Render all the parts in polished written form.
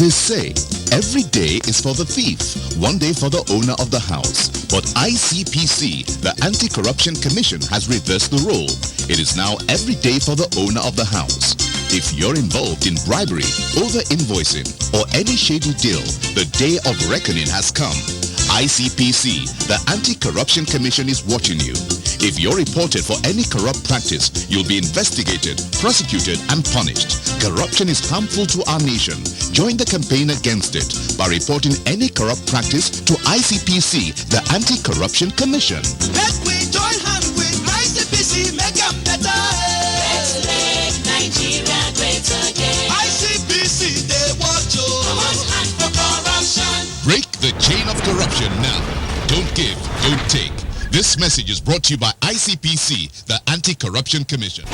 They say every day is for the thief, one day for the owner of the house. But ICPC, the Anti-Corruption Commission, has reversed the role. It is now every day for the owner of the house. If you're involved in bribery, over-invoicing, or any shady deal, the day of reckoning has come. ICPC, the Anti-Corruption Commission, is watching you. If you're reported for any corrupt practice, you'll be investigated, prosecuted, and punished. Corruption is harmful to our nation. Join the campaign against it by reporting any corrupt practice to ICPC, the Anti-Corruption Commission. Let we join hands with ICPC, make them better. Let's make Nigeria great again. ICPC, they watch you. One hand for corruption. Break the chain of corruption now. Don't give, don't take. This message is brought to you by ICPC, the Anti-Corruption Commission.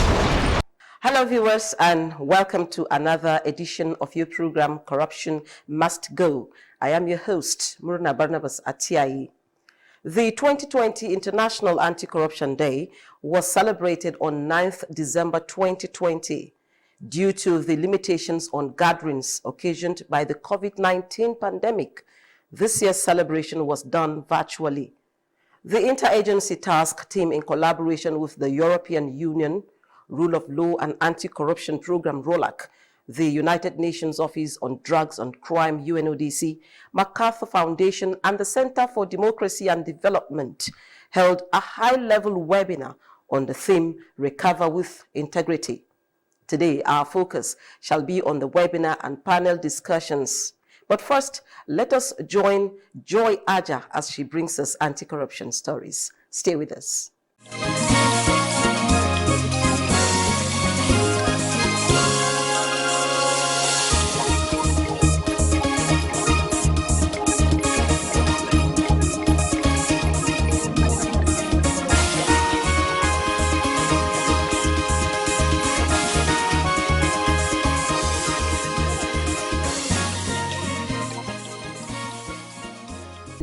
Hello viewers, and welcome to another edition of your program, Corruption Must Go. I am your host, Murna Barnabas Atiai. The 2020 International Anti-Corruption Day was celebrated on 9th December 2020. Due to the limitations on gatherings occasioned by the COVID-19 pandemic, this year's celebration was done virtually. The Interagency Task Team, in collaboration with the European Union, Rule of Law and Anti-Corruption Program, ROLAC, the United Nations Office on Drugs and Crime, UNODC, MacArthur Foundation, and the Center for Democracy and Development held a high-level webinar on the theme, Recover with Integrity. Today, our focus shall be on the webinar and panel discussions. But first, let us join Joy Aja as she brings us anti-corruption stories. Stay with us.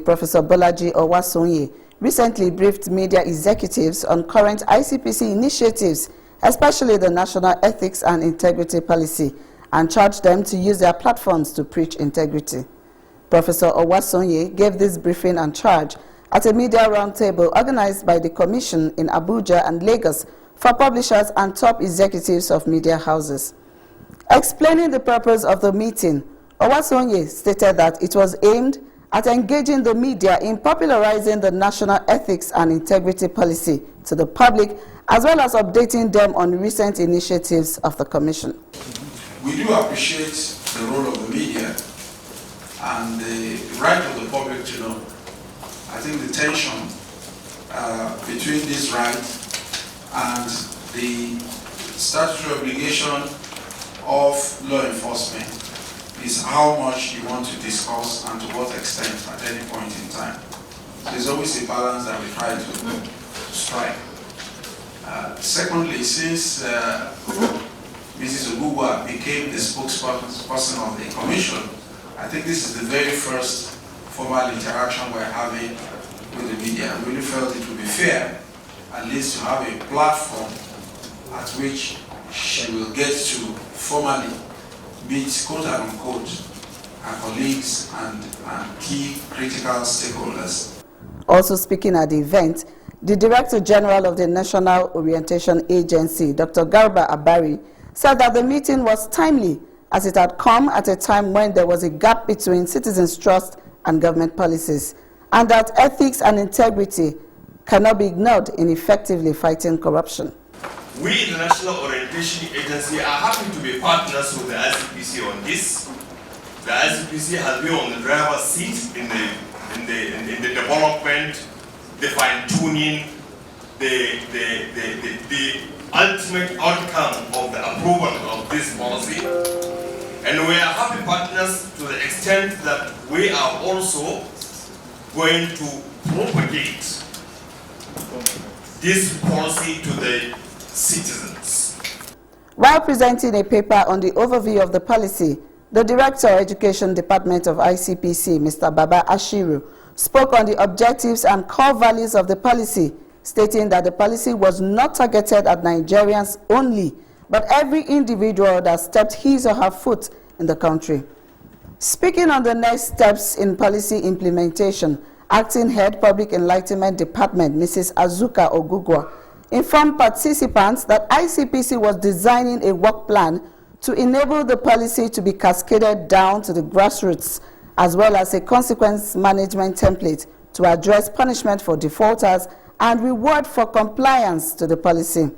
Professor Bolaji Owasonye recently briefed media executives on current ICPC initiatives, especially the National Ethics and Integrity Policy, and charged them to use their platforms to preach integrity. Professor Owasonye gave this briefing and charge at a media roundtable organized by the Commission in Abuja and Lagos for publishers and top executives of media houses. Explaining the purpose of the meeting, Owasonye stated that it was aimed at engaging the media in popularizing the National Ethics and Integrity Policy to the public, as well as updating them on recent initiatives of the Commission. We do appreciate the role of the media and the right of the public to know. I think the tension between this right and the statutory obligation of law enforcement is how much you want to discuss and to what extent at any point in time. There's always a balance that we try to strike. Secondly, since Mrs. Ogugwa became the spokesperson of the Commission, I think this is the very first formal interaction we're having with the media. I really felt it would be fair, at least to have a platform at which she will get to formally meet, quote unquote, her colleagues and key critical stakeholders. Also speaking at the event, the Director General of the National Orientation Agency, Dr. Garba Abari, said that the meeting was timely as it had come at a time when there was a gap between citizens' trust and government policies, and that ethics and integrity cannot be ignored in effectively fighting corruption. We, the National Orientation Agency, are happy to be partners with the ICPC on this. The ICPC has been on the driver's seat in the development, the fine-tuning, the ultimate outcome of the approval of this policy. And we are happy partners to the extent that we are also going to propagate this policy to the citizens. While presenting a paper on the overview of the policy, the Director of Education Department of ICPC, Mr. Baba Ashiru, spoke on the objectives and core values of the policy, stating that the policy was not targeted at Nigerians only, but every individual that stepped his or her foot in the country. Speaking on the next steps in policy implementation, Acting Head Public Enlightenment Department, Mrs. Azuka Ogugwa, informed participants that ICPC was designing a work plan to enable the policy to be cascaded down to the grassroots, as well as a consequence management template to address punishment for defaulters and reward for compliance to the policy.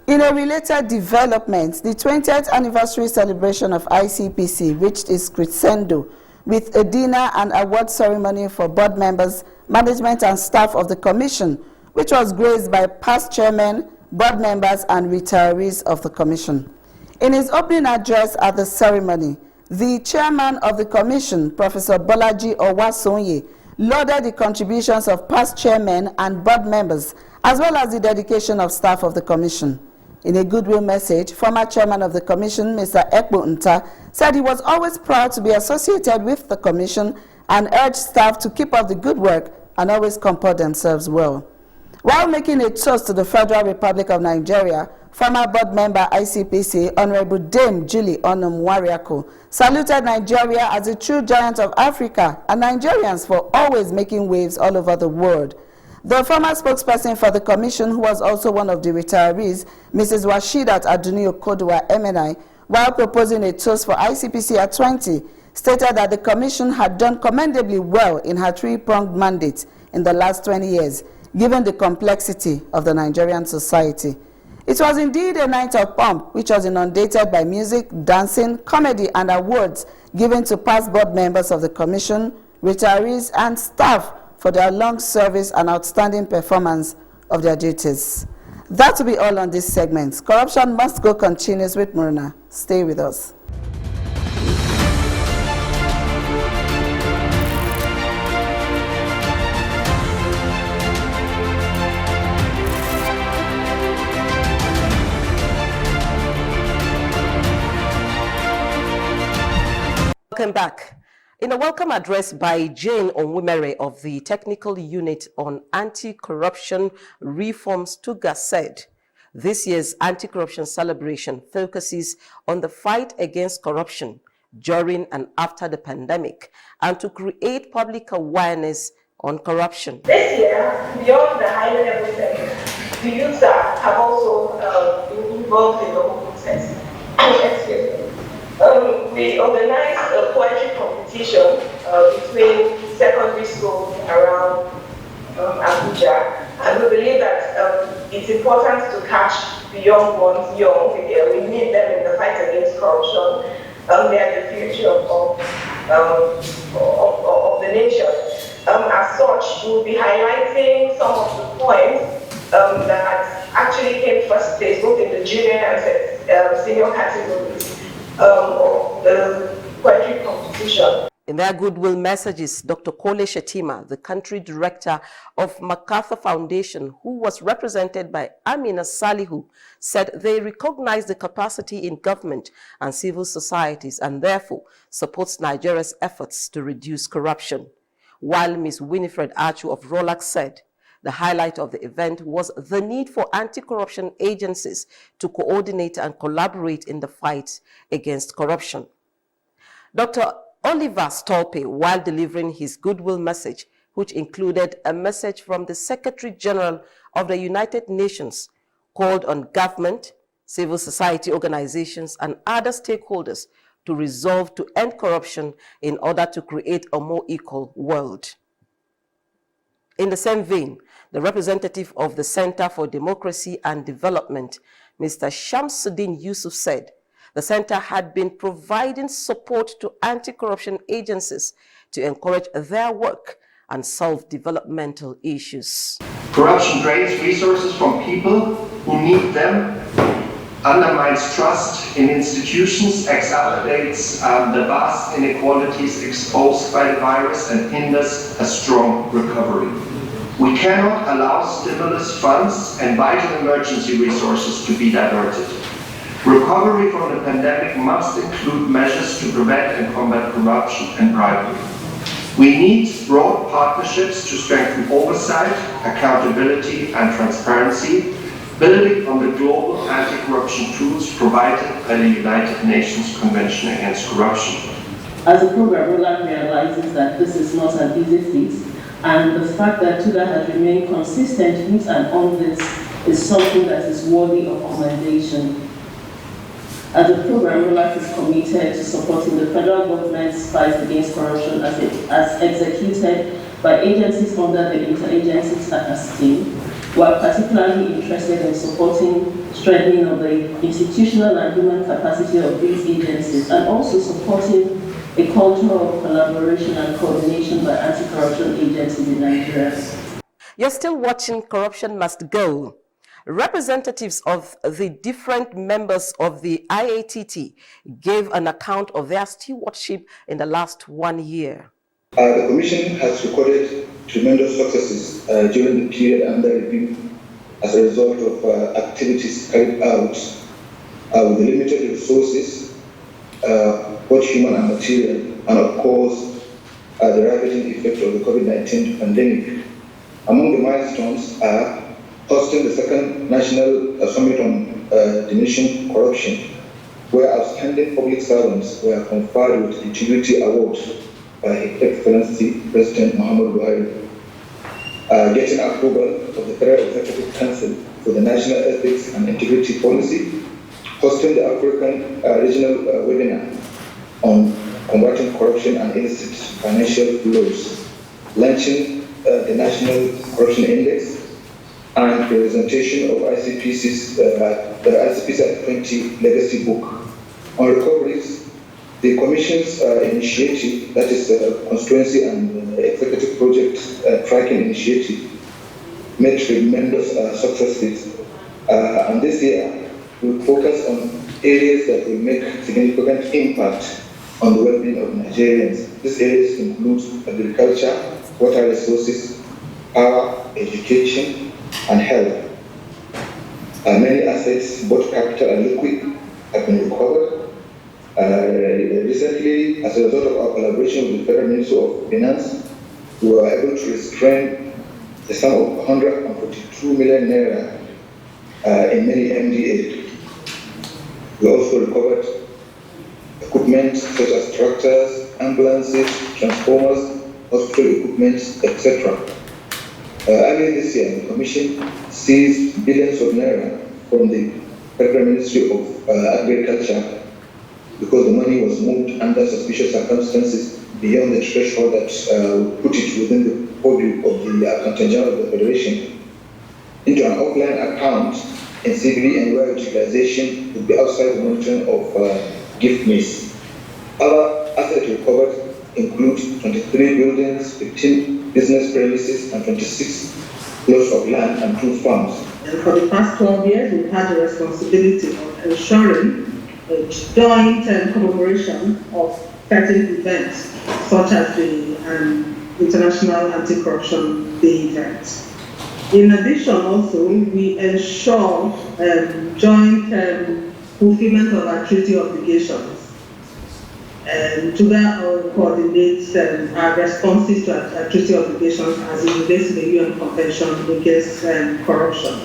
In a related development, the 20th anniversary celebration of ICPC reached its crescendo with a dinner and award ceremony for board members, management and staff of the commission, which was graced by past chairmen, board members and retirees of the commission. In his opening address at the ceremony, the chairman of the commission, Professor Bolaji Owasonye, lauded the contributions of past chairmen and board members, as well as the dedication of staff of the commission. In a goodwill message, former chairman of the commission, Mr. Ekpo Nta, said he was always proud to be associated with the commission and urged staff to keep up the good work and always comport themselves well. While making a toast to the Federal Republic of Nigeria, former board member ICPC, Honorable Dame Julie Onum Wariako, saluted Nigeria as a true giant of Africa and Nigerians for always making waves all over the world. The former spokesperson for the commission, who was also one of the retirees, Mrs. Washidat Aduni Okodua MNI, while proposing a toast for ICPC at 20, stated that the commission had done commendably well in her three-pronged mandate in the last 20 years, given the complexity of the Nigerian society. It was indeed a night of pomp, which was inundated by music, dancing, comedy, and awards given to past board members of the commission, retirees, and staff for their long service and outstanding performance of their duties. That will be all on this segment. Corruption Must Go continues with Murna. Stay with us. Welcome back. In a welcome address by Jane Onwumere of the Technical Unit on Anti-Corruption Reforms, Tuga said, this year's anti-corruption celebration focuses on the fight against corruption during and after the pandemic and to create public awareness on corruption. This year, beyond the high-level setting, the youth have also been involved in the whole process. Excuse me. We organized a poetry competition between secondary schools around Abuja, and we believe that it's important to catch the young ones young. We need them in the fight against corruption. They are the future of the nation. As such, we'll be highlighting some of the poems that actually came first place, both in the junior and senior categories of the poetry competition. In their goodwill messages, Dr. Kole Shetima, the country director of MacArthur Foundation, who was represented by Amina Salihu, said they recognize the capacity in government and civil societies and therefore supports Nigeria's efforts to reduce corruption. While Ms. Winifred Achu of ROLAC said, the highlight of the event was the need for anti-corruption agencies to coordinate and collaborate in the fight against corruption. Dr. Oliver Stolpe, while delivering his goodwill message, which included a message from the Secretary General of the United Nations, called on government, civil society organizations, and other stakeholders to resolve to end corruption in order to create a more equal world. In the same vein, the representative of the Center for Democracy and Development, Mr. Shamsuddin Yusuf, said the center had been providing support to anti-corruption agencies to encourage their work and solve developmental issues. Corruption drains resources from people who need them, undermines trust in institutions, exacerbates the vast inequalities exposed by the virus, and hinders a strong recovery. We cannot allow stimulus funds and vital emergency resources to be diverted. Recovery from the pandemic must include measures to prevent and combat corruption and bribery. We need broad partnerships to strengthen oversight, accountability, and transparency, building on the global anti-corruption tools provided by the United Nations Convention Against Corruption. As a program, ROLAC realizes that this is not an easy feat, and the fact that TUDA has remained consistent with and on this is something that is worthy of commendation. As a program, ROLAC is committed to supporting the federal government's fight against corruption as executed by agencies under the Interagency Status Scheme. We are particularly interested in supporting strengthening of the institutional and human capacity of these agencies, and also supporting a culture of collaboration and coordination by anti-corruption agencies in Nigeria. You're still watching Corruption Must Go. Representatives of the different members of the IATT gave an account of their stewardship in the last 1 year. The Commission has recorded tremendous successes during the period under review as a result of activities carried out with limited resources, both human and material, and of course the ravaging effect of the COVID-19 pandemic. Among the milestones are hosting the second National Summit on Diminishing Corruption, where outstanding public servants were conferred with Integrity Awards by His Excellency President Muhammadu Buhari, getting approval of the Federal Executive Council for the National Ethics and Integrity Policy, hosting the African Regional Webinar on combating corruption and illicit financial flows, launching the National Corruption Index, and the presentation of ICPC's the ICPC 20 Legacy Book. On recoveries, the Commission's initiative, that is Constituency and Executive Project Tracking Initiative, made tremendous successes. And this year, we focus on areas that will make significant impact on the well-being of Nigerians. These areas include agriculture, water resources, power, education, and health. Many assets, both capital and liquid, have been recovered. Recently, as a result of our collaboration with the Federal Ministry of Finance, we were able to restrain the sum of 142 million naira in many MDA. We also recovered equipment such as tractors, ambulances, transformers, hospital equipment, etc. Earlier this year, the Commission seized billions of naira from the Federal Ministry of Agriculture because the money was moved under suspicious circumstances beyond the threshold that put it within the purview of the Accountant General of the Federation into an offline account in CBD, and where utilization would be outside the monitoring of gift miss. Other assets recovered include 23 buildings, 15 business premises, and 26 plots of land and 2 farms. And for the past 12 years, we've had the responsibility of ensuring joint collaboration of certain events, such as the International Anti-Corruption Day event. In addition, also, we ensure joint fulfillment of our treaty obligations. TUDA coordinates our responses to our treaty obligations as it relates to the UN Convention Against Corruption.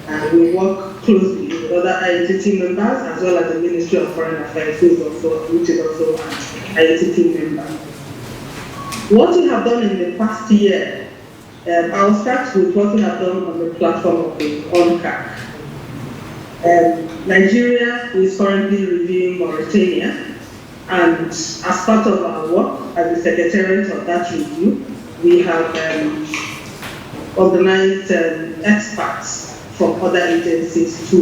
And we work closely with other IATT members as well as the Ministry of Foreign Affairs, which is also an IATT member. What we have done in the past year, I'll start with what we have done on the platform of the ONCAC. Nigeria is currently reviewing Mauritania, and as part of our work as the secretariat of that review, we have organized experts from other agencies to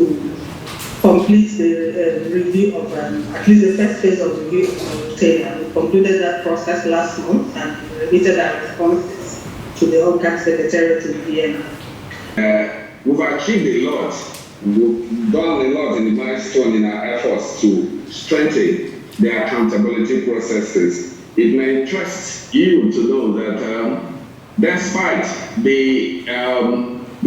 complete the review of at least the first phase of review of Mauritania. We concluded that process last month and remitted our responses to the ONCAC Secretariat in Vienna. We've achieved a lot. We've done a lot in the milestone in our efforts to strengthen the accountability processes. It may interest you to know that despite the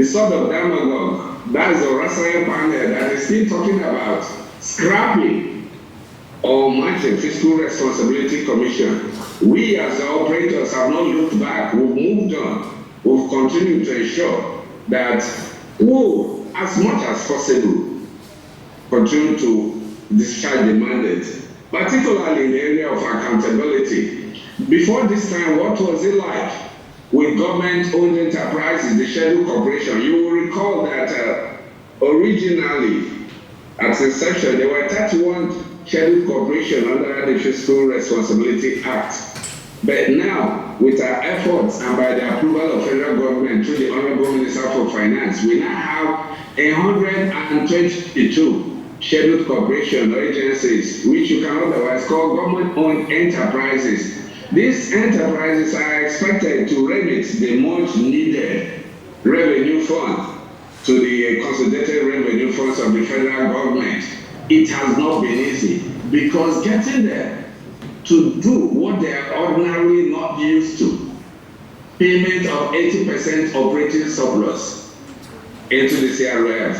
sort of demagogue, that is the Rasayan panel that is still talking about scrapping or matching Fiscal Responsibility Commission. We as the operators have not looked back. We've moved on. We've continued to ensure that we, as much as possible, continue to discharge the mandate, particularly in the area of accountability. Before this time, what was it like with government-owned enterprises, the scheduled corporation? You will recall that originally, at inception, there were 31 scheduled corporations under the Fiscal Responsibility Act. But now, with our efforts and by the approval of federal government through the Honorable Minister for Finance, we now have 122 scheduled corporation or agencies, which you can otherwise call government-owned enterprises. These enterprises are expected to remit the much-needed revenue fund to the consolidated revenue funds of the federal government. It has not been easy because getting there to do what they are ordinarily not used to, payment of 80% operating surplus into the CRF.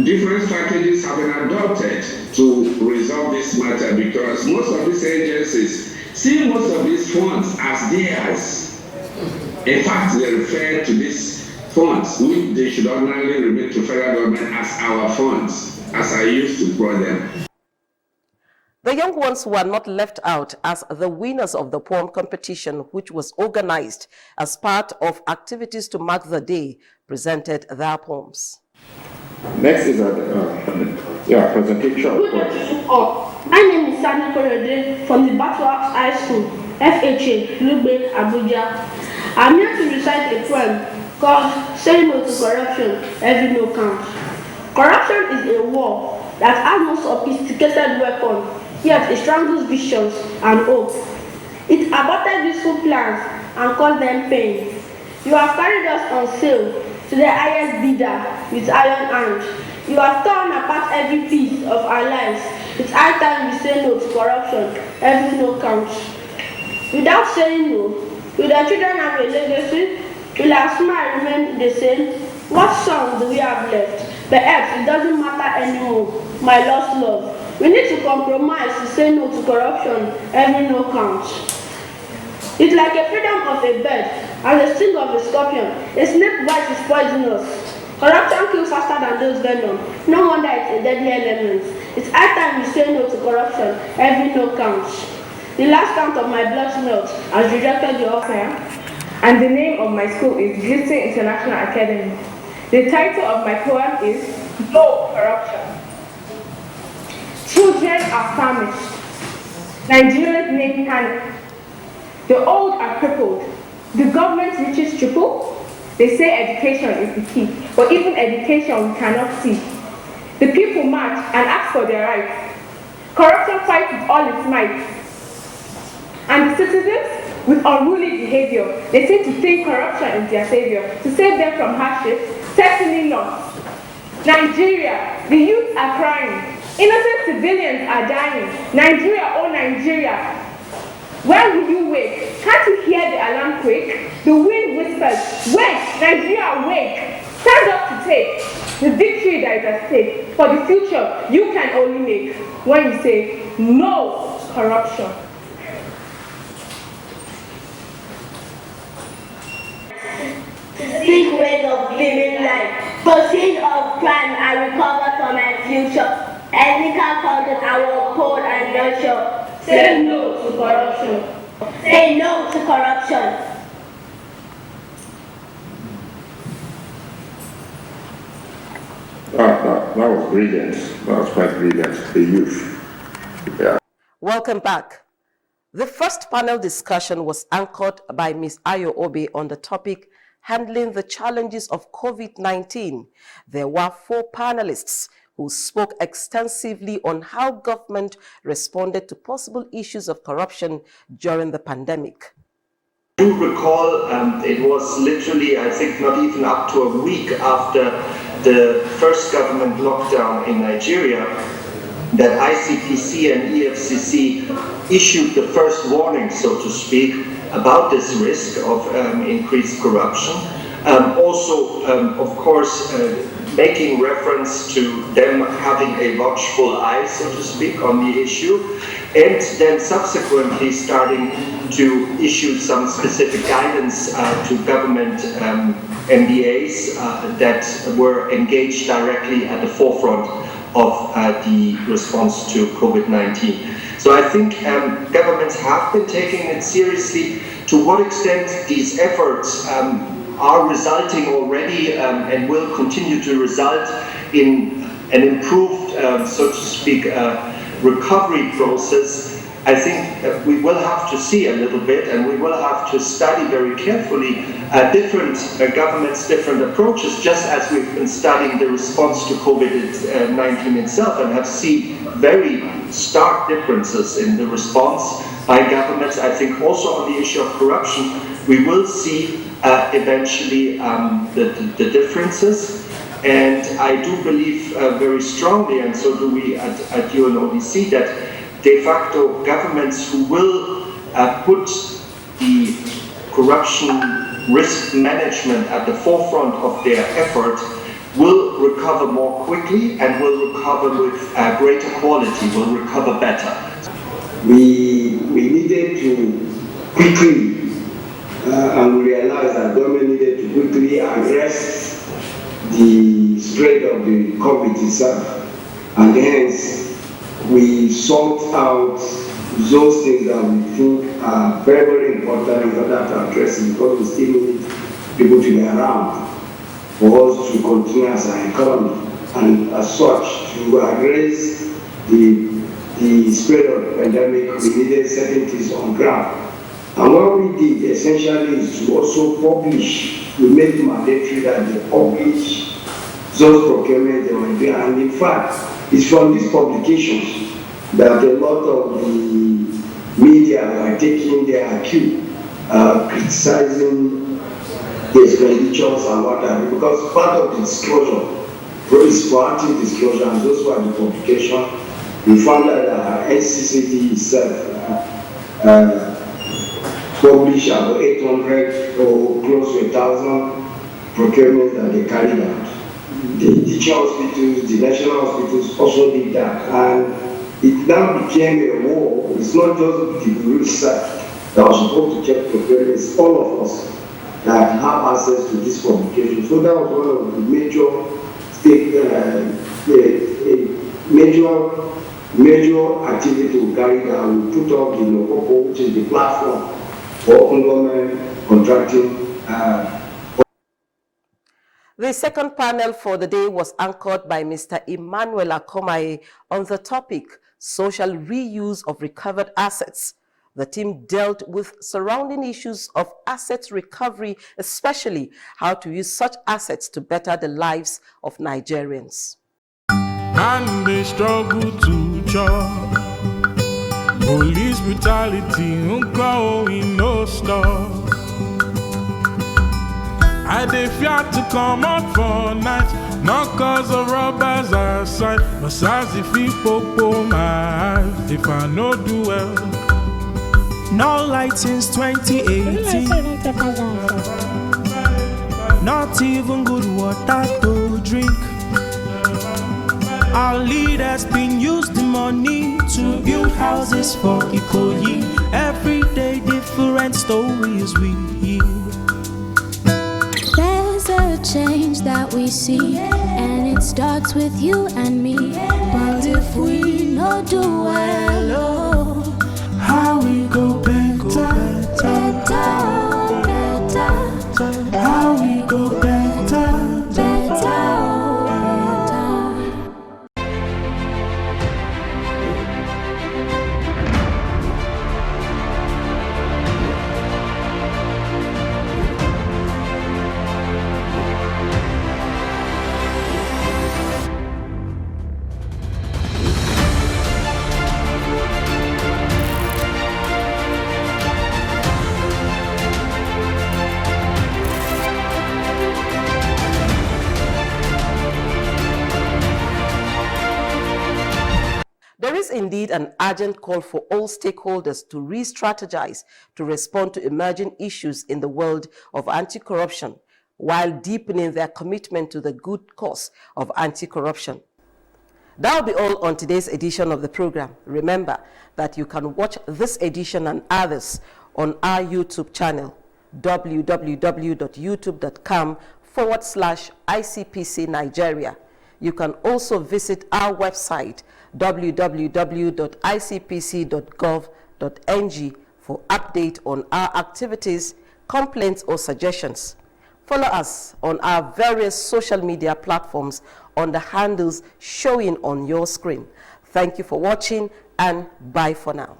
Different strategies have been adopted to resolve this matter because most of these agencies see most of these funds as theirs. In fact, they refer to these funds, which they should ordinarily remit to federal government, as our funds, as I used to call them. The young ones were not left out as the winners of the poem competition, which was organized as part of activities to mark the day, presented their poems. Next is a presentation of poems. My name is Sani Korede from the Battleaxe High School, FHA, Lugbe, Abuja. I'm here to recite a poem called Say No to Corruption, Every No Counts. Corruption is a war that has no sophisticated weapon, yet it strangles visions and hope. It aborted useful plans and caused them pain. You have carried us on sale to the highest bidder with iron hand. You have torn apart every piece of our lives. It's high time we say no to corruption, every no counts. Without saying no, will the children have a legacy? Will our smile remain the same? What song do we have left? Perhaps it doesn't matter anymore, my lost love. We need to compromise to say no to corruption, every no counts. It's like a freedom of a bird and the sting of a scorpion. A snake bite is poisonous. Corruption kills faster than those venom. No wonder it's a deadly element. It's high time we say no to corruption, every no counts. The last count of my blood smelt has rejected the offer. And the name of my school is Gliston International Academy. The title of my poem is No Corruption. Children are famished. Nigerians name panic. The old are crippled. The government reaches triple. They say education is the key, but even education we cannot see. The people march and ask for their rights. Corruption fights with all its might. And the citizens, with unruly behavior, they seem to think corruption is their savior, to save them from hardship. Certainly not. Nigeria, the youth are crying. Innocent civilians are dying. Nigeria, oh Nigeria. When will you wake? Can't you hear the alarm quake? The wind whispers, wake, Nigeria, wake. Stand up to take the victory that is at stake. For the future, you can only make when you say no to corruption. Seek ways of living life, proceed of crime and recover from my future. Ethical conduct I will uphold and nurture. Say no to corruption. Say no to corruption. That was brilliant. That was quite brilliant. The youth. Yeah. Welcome back. The first panel discussion was anchored by Ms. Ayo Obe on the topic handling the challenges of COVID-19. There were 4 panelists who spoke extensively on how government responded to possible issues of corruption during the pandemic. I do recall it was literally, I think, not even up to a week after the first government lockdown in Nigeria that ICPC and EFCC issued the first warning, so to speak, about this risk of increased corruption. Also, of course, making reference to them having a watchful eye, so to speak, on the issue, and then subsequently starting to issue some specific guidance to government MBAs that were engaged directly at the forefront of the response to COVID-19. So I think governments have been taking it seriously. To what extent these efforts are resulting already and will continue to result in an improved, so to speak, recovery process, I think we will have to see a little bit, and we will have to study very carefully different governments, different approaches, just as we've been studying the response to COVID-19 itself and have seen very stark differences in the response by governments. I think also on the issue of corruption, we will see eventually the differences. And I do believe very strongly, and so do we at UNODC, that de facto governments who will put the corruption risk management at the forefront of their effort will recover more quickly and will recover with greater quality, will recover better. We needed to quickly, and we realized that government needed to quickly address the spread of the COVID itself, and hence we sought out those things that we think are very, very important in order to address it, because we still need people to be around for us to continue as an economy, and as such, to address the spread of the pandemic, we needed certain things on ground. And what we did essentially is to also publish. We made it mandatory that they publish those procurements they were doing. And in fact, it's from these publications that a lot of the media are taking their cue, criticizing the expenditures and what have you, because part of the disclosure is proactive disclosure, and those were the publication. We found that NCCD itself published about 800 or close to 1,000 procurements that they carried out. The teaching hospitals, the national hospitals also did that, and it now became a war. It's not just the research that was supposed to check procurements, all of us that have access to this publication. So that was one of the major activity we carried out. We put up the Locopo, which is the platform for open government contracting. The second panel for the day was anchored by Mr. Emmanuel Akomaye on the topic, social reuse of recovered assets. The team dealt with surrounding issues of asset recovery, especially how to use such assets to better the lives of Nigerians. And they struggle to chop. Police brutality, going no stop. I dey fear to come out for night, not cause of robbers outside, but as if people pull my eyes, if I no do well. No light since 2018. Not even good water to drink. Our leaders been used the money to build houses for Ikoyi. Every day different stories we hear. There's a change that we see, and it starts with you and me. But if we no do well, oh, how we go better, better, better. How we go better, better. There is indeed an urgent call for all stakeholders to re-strategize to respond to emerging issues in the world of anti-corruption. while deepening their commitment to the good cause of anti-corruption. That will be all on today's edition of the program. Remember that you can watch this edition and others on our YouTube channel, www.youtube.com/ICPC Nigeria. You can also visit our website, www.icpc.gov.ng, for update on our activities, complaints, or suggestions. Follow us on our various social media platforms on the handles showing on your screen. Thank you for watching, and bye for now.